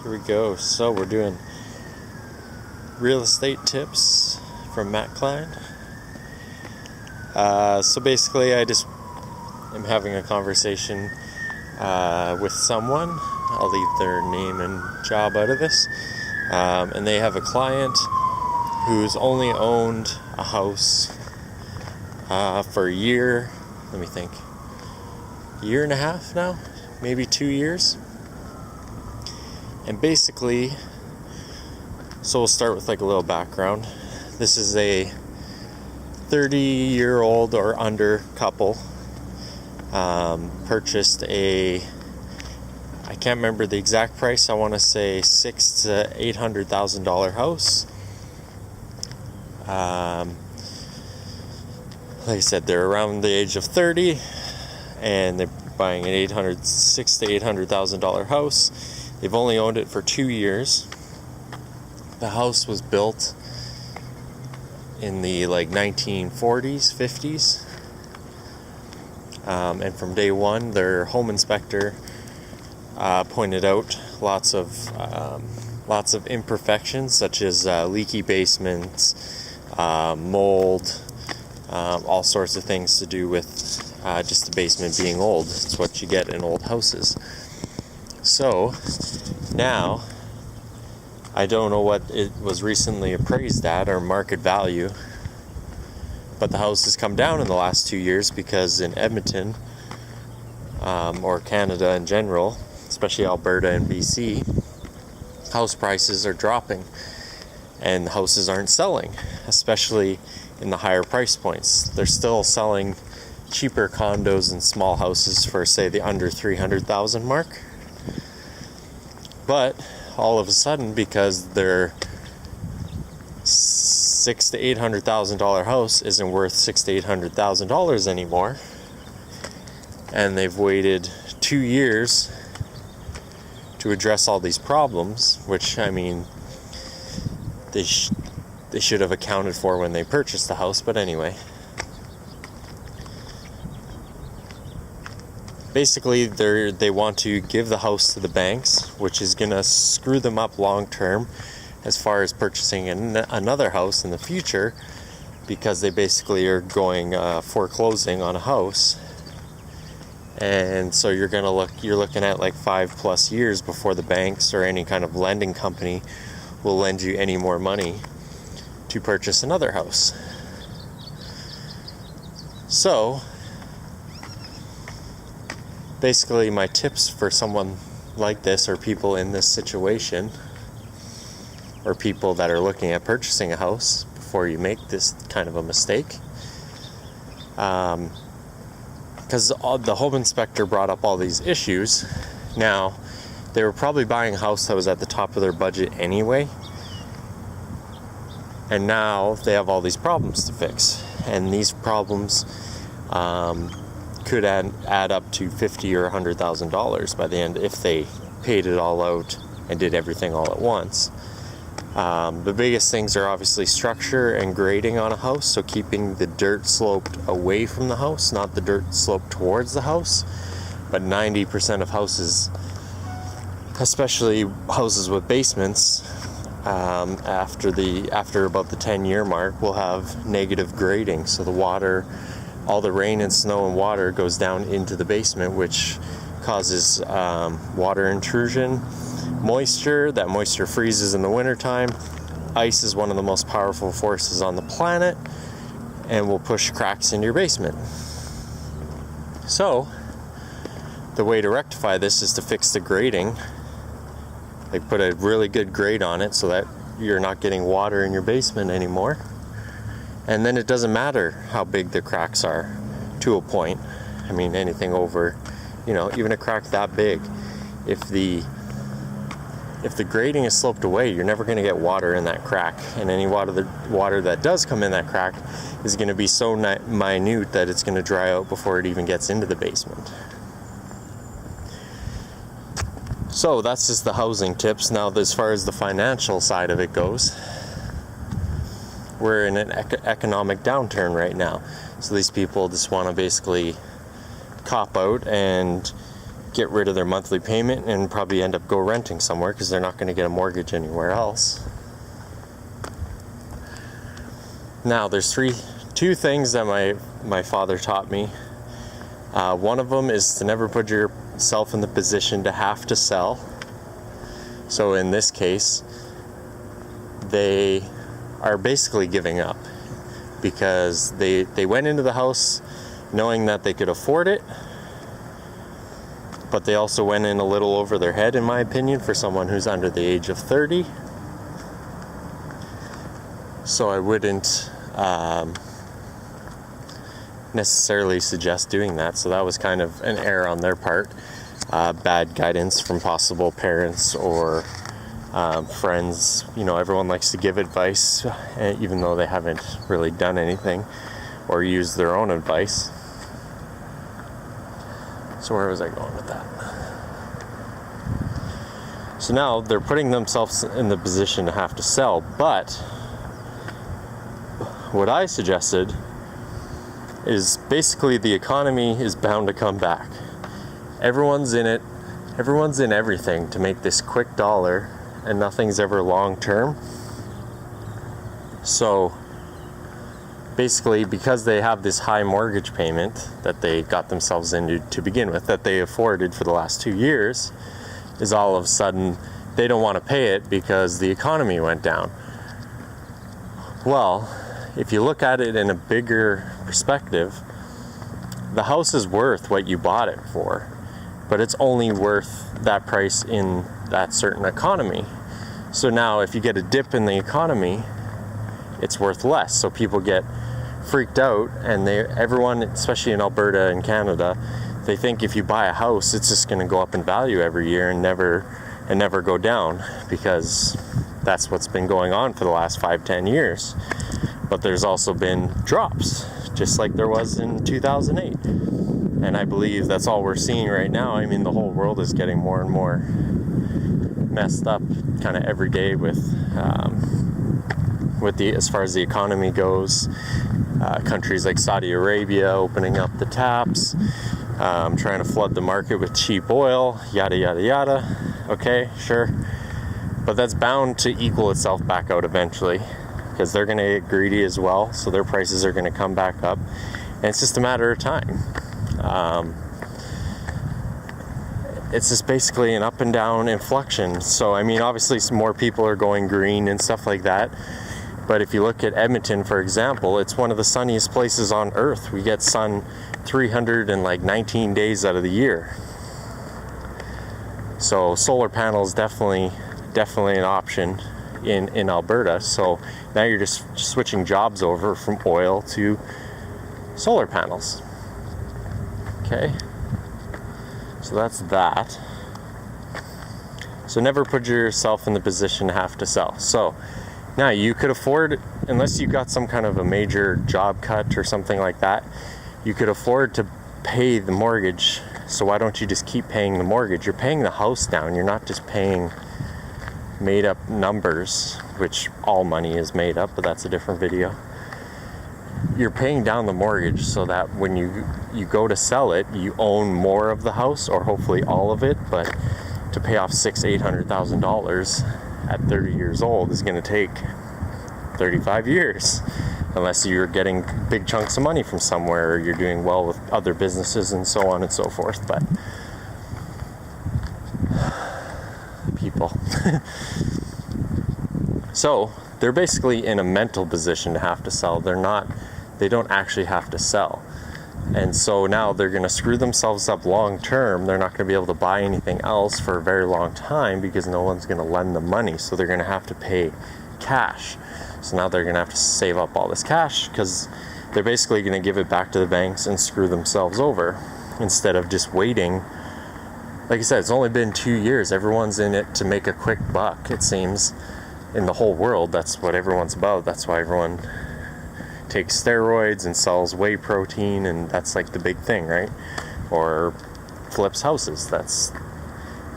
Here we go. So we're doing real estate tips from Matt Klein. So basically I just am having a conversation with someone. I'll leave their name and job out of this. And they have a client who's only owned a house for a year, let me think, a year and a half now, maybe 2 years. And basically, so we'll start with like a little background. This is a 30-year-old or under couple. Purchased I can't remember the exact price. I want to say $600,000 to $800,000 house. Like I said, they're around the age of 30, and they're buying an $600,000 to $800,000 house. They've only owned it for 2 years. The house was built in the 1940s, 50s. And from day one, their home inspector pointed out lots of imperfections, such as leaky basements, mold, all sorts of things to do with just the basement being old. It's what you get in old houses. So now, I don't know what it was recently appraised at or market value, but the house has come down in the last 2 years because in Edmonton, or Canada in general, especially Alberta and BC, house prices are dropping and houses aren't selling, especially in the higher price points. They're still selling cheaper condos and small houses for, say, the under $300,000 mark. But all of a sudden, because their $600,000 to $800,000 house isn't worth $600,000 to $800,000 anymore, and they've waited 2 years to address all these problems, which, I mean, they should have accounted for when they purchased the house, but anyway. Basically, they want to give the house to the banks, which is going to screw them up long term as far as purchasing another house in the future, because they basically are going foreclosing on a house. And so you're looking at 5+ years before the banks or any kind of lending company will lend you any more money to purchase another house. So basically, my tips for someone like this, or people in this situation, or people that are looking at purchasing a house before you make this kind of a mistake, because the home inspector brought up all these issues. Now, they were probably buying a house that was at the top of their budget anyway, and now they have all these problems to fix, and these problems could add up to $50,000 or $100,000 by the end if they paid it all out and did everything all at once. The biggest things are obviously structure and grading on a house, so keeping the dirt sloped away from the house, not the dirt sloped towards the house. But 90% of houses, especially houses with basements, after about the 10-year mark, will have negative grading. So the water, all the rain and snow and water goes down into the basement, which causes water intrusion, moisture. That moisture freezes in the wintertime. Ice is one of the most powerful forces on the planet and will push cracks in your basement. So the way to rectify this is to fix the grading. Put a really good grade on it so that you're not getting water in your basement anymore. And then it doesn't matter how big the cracks are to a point. I mean, anything over, even a crack that big. If the grading is sloped away, you're never going to get water in that crack. And any water that does come in that crack is going to be so minute that it's going to dry out before it even gets into the basement. So that's just the housing tips. Now, as far as the financial side of it goes, we're in an economic downturn right now. So these people just want to basically cop out and get rid of their monthly payment and probably end up go renting somewhere because they're not going to get a mortgage anywhere else. Now, there's two things that my father taught me. One of them is to never put yourself in the position to have to sell. So in this case, they are basically giving up because they went into the house knowing that they could afford it, but they also went in a little over their head, in my opinion, for someone who's under the age of 30. So I wouldn't necessarily suggest doing that. So that was kind of an error on their part. Bad guidance from possible parents or friends. You know, everyone likes to give advice, even though they haven't really done anything or used their own advice. So where was I going with that? So now they're putting themselves in the position to have to sell, but what I suggested is basically the economy is bound to come back. Everyone's in it. Everyone's in everything to make this quick dollar, and nothing's ever long term. So basically, because they have this high mortgage payment that they got themselves into to begin with, that they afforded for the last 2 years, is all of a sudden they don't want to pay it because the economy went down. Well, if you look at it in a bigger perspective, the house is worth what you bought it for, but it's only worth that price in that certain economy. So now if you get a dip in the economy, it's worth less. So people get freaked out, and everyone, especially in Alberta and Canada, they think if you buy a house, it's just going to go up in value every year and never go down, because that's what's been going on for the last 5-10 years. But there's also been drops, just like there was in 2008. And I believe that's all we're seeing right now. I mean, the whole world is getting more and more messed up kind of every day with as far as the economy goes. Countries like Saudi Arabia opening up the taps, trying to flood the market with cheap oil, yada, yada, yada. Okay, sure. But that's bound to equal itself back out eventually, because they're going to get greedy as well. So their prices are going to come back up. And it's just a matter of time. It's just basically an up and down inflection. So, I mean, obviously some more people are going green and stuff like that. But if you look at Edmonton, for example, it's one of the sunniest places on earth. We get sun 319 days out of the year. So solar panels definitely an option in Alberta. So now you're just switching jobs over from oil to solar panels. Okay. So that's that. So never put yourself in the position to have to sell. So now you could afford, unless you got some kind of a major job cut or something like that, you could afford to pay the mortgage. So why don't you just keep paying the mortgage? You're paying the house down. You're not just paying made up numbers, which all money is made up, but that's a different video. You're paying down the mortgage so that when you go to sell it, you own more of the house, or hopefully all of it. But to pay off $600,000-$800,000 at 30 years old is going to take 35 years, unless you're getting big chunks of money from somewhere, or you're doing well with other businesses and so on and so forth. But people. So they're basically in a mental position to have to sell. They don't actually have to sell. And so now they're going to screw themselves up long term. They're not going to be able to buy anything else for a very long time because no one's going to lend them money. So they're going to have to pay cash. So now they're going to have to save up all this cash, because they're basically going to give it back to the banks and screw themselves over instead of just waiting. Like I said, it's only been 2 years. Everyone's in it to make a quick buck, it seems. In the whole world, that's what everyone's about. That's why everyone takes steroids and sells whey protein, and that's like the big thing, right? Or flips houses. That's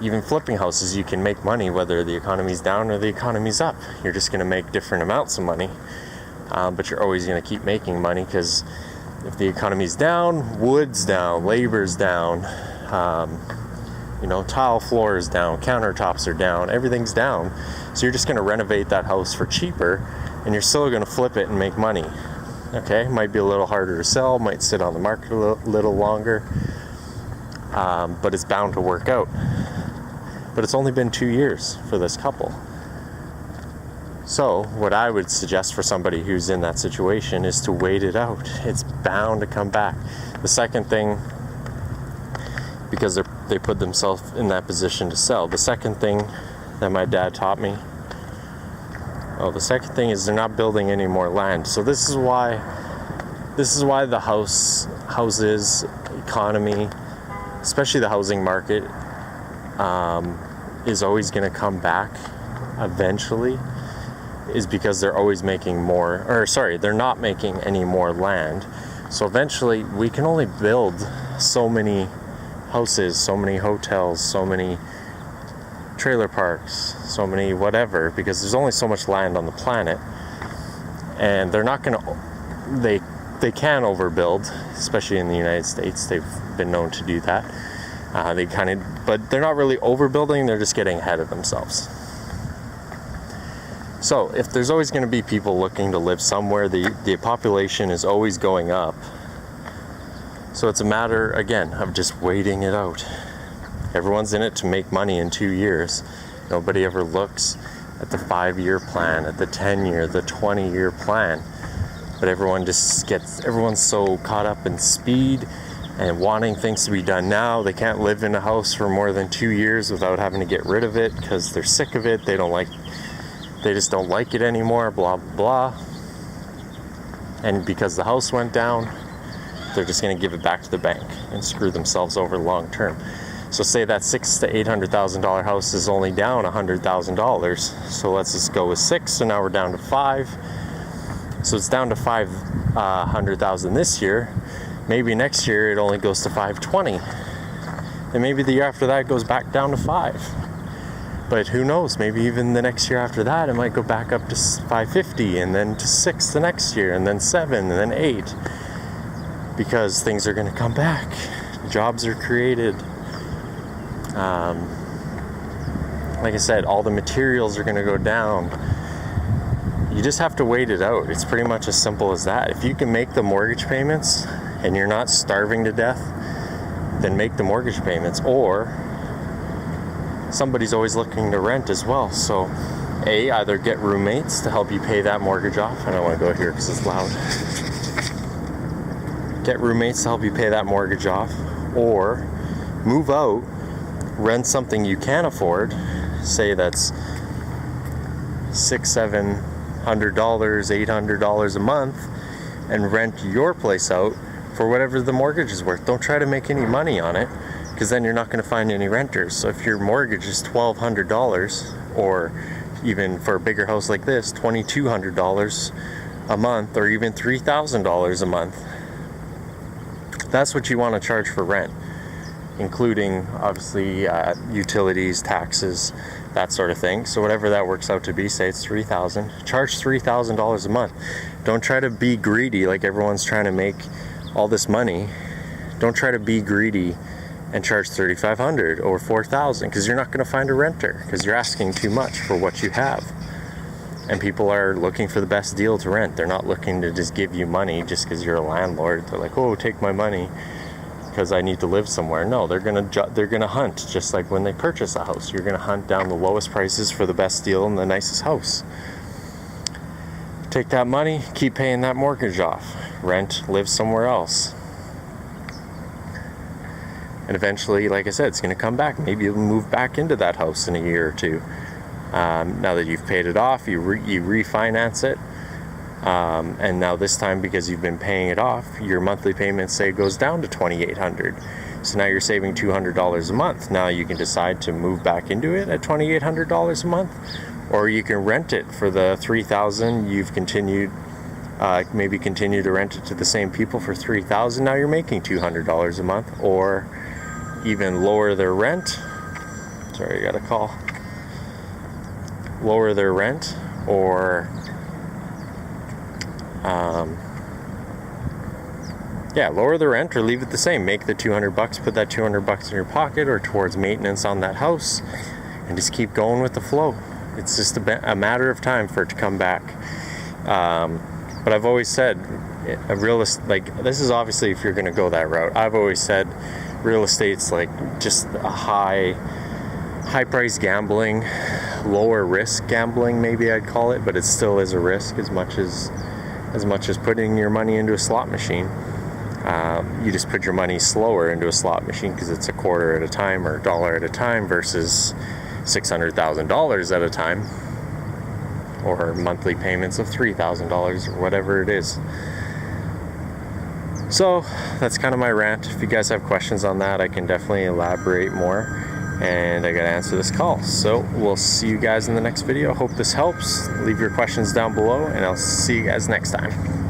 even flipping houses, you can make money whether the economy's down or the economy's up. You're just going to make different amounts of money, but you're always going to keep making money, because if the economy's down, wood's down, labor's down, tile floor is down, countertops are down, everything's down. So you're just going to renovate that house for cheaper, and you're still going to flip it and make money. Okay, might be a little harder to sell, might sit on the market a little longer, but it's bound to work out. But it's only been 2 years for this couple. So what I would suggest for somebody who's in that situation is to wait it out. It's bound to come back. The second thing, because they put themselves in that position to sell, the second thing that my dad taught me, the second thing is they're not building any more land. So this is why the houses economy, especially the housing market, is always going to come back eventually, is because they're always making more, they're not making any more land. So eventually we can only build so many houses, so many hotels, so many trailer parks, so many whatever, because there's only so much land on the planet. And they're not going to, they can overbuild, especially in the United States. They've been known to do that. But they're not really overbuilding, they're just getting ahead of themselves. So if there's always going to be people looking to live somewhere, the population is always going up. So it's a matter, again, of just waiting it out. Everyone's in it to make money in 2 years. Nobody ever looks at the 5-year plan, at the 10-year, the 20-year plan. But everyone's so caught up in speed and wanting things to be done now. They can't live in a house for more than 2 years without having to get rid of it because they're sick of it. They just don't like it anymore, blah, blah, blah. And because the house went down, they're just going to give it back to the bank and screw themselves over long term. So say that $600,000 to $800,000 house is only down $100,000. So let's just go with 6. So now we're down to 5. So it's down to $500,000 this year. Maybe next year it only goes to 520. And maybe the year after that it goes back down to 5. But who knows? Maybe even the next year after that it might go back up to 550, and then to 6 the next year, and then 7, and then 8. Because things are going to come back. Jobs are created. Like I said, all the materials are going to go down. You just have to wait it out. It's pretty much as simple as that. If you can make the mortgage payments and you're not starving to death, then make the mortgage payments. Or somebody's always looking to rent as well. So either get roommates to help you pay that mortgage off. I don't want to go here because it's loud. Get roommates to help you pay that mortgage off, or move out, rent something you can afford, say that's $600, $700, $800 a month, and rent your place out for whatever the mortgage is worth. Don't try to make any money on it, because then you're not going to find any renters. So if your mortgage is $1,200, or even for a bigger house like this, $2,200 a month, or even $3,000 a month, that's what you want to charge for rent, including obviously utilities, taxes, that sort of thing. So whatever that works out to be, say it's $3,000, charge $3,000 a month. Don't try to be greedy like everyone's trying to make all this money. Don't try to be greedy and charge $3,500 or $4,000, because you're not going to find a renter, because you're asking too much for what you have. And people are looking for the best deal to rent. They're not looking to just give you money just because you're a landlord. They're like, oh, take my money because I need to live somewhere. No, they're gonna hunt, just like when they purchase a house. You're gonna hunt down the lowest prices for the best deal and the nicest house. Take that money, keep paying that mortgage off. Rent, live somewhere else. And eventually, like I said, it's gonna come back. Maybe you'll move back into that house in a year or two. Now that you've paid it off, you refinance it, and now this time, because you've been paying it off, your monthly payment, say, goes down to $2,800. So now you're saving $200 a month. Now you can decide to move back into it at $2,800 a month, or you can rent it for the $3,000 you've continued. Maybe continue to rent it to the same people for $3,000. Now you're making $200 a month, or even lower their rent. Sorry, I got a call. Lower their rent, or yeah, lower the rent or leave it the same. Make the $200, put that $200 in your pocket or towards maintenance on that house, and just keep going with the flow. It's just a matter of time for it to come back. But I've always said, like, this is obviously if you're going to go that route. I've always said real estate's like just a high price gambling, lower risk gambling, maybe I'd call it, but it still is a risk as much as putting your money into a slot machine. You just put your money slower into a slot machine because it's a quarter at a time or a dollar at a time versus $600,000 at a time, or monthly payments of $3,000 or whatever it is. So that's kind of my rant. If you guys have questions on that, I can definitely elaborate more, and I gotta answer this call. So we'll see you guys in the next video. Hope this helps. Leave your questions down below, and I'll see you guys next time.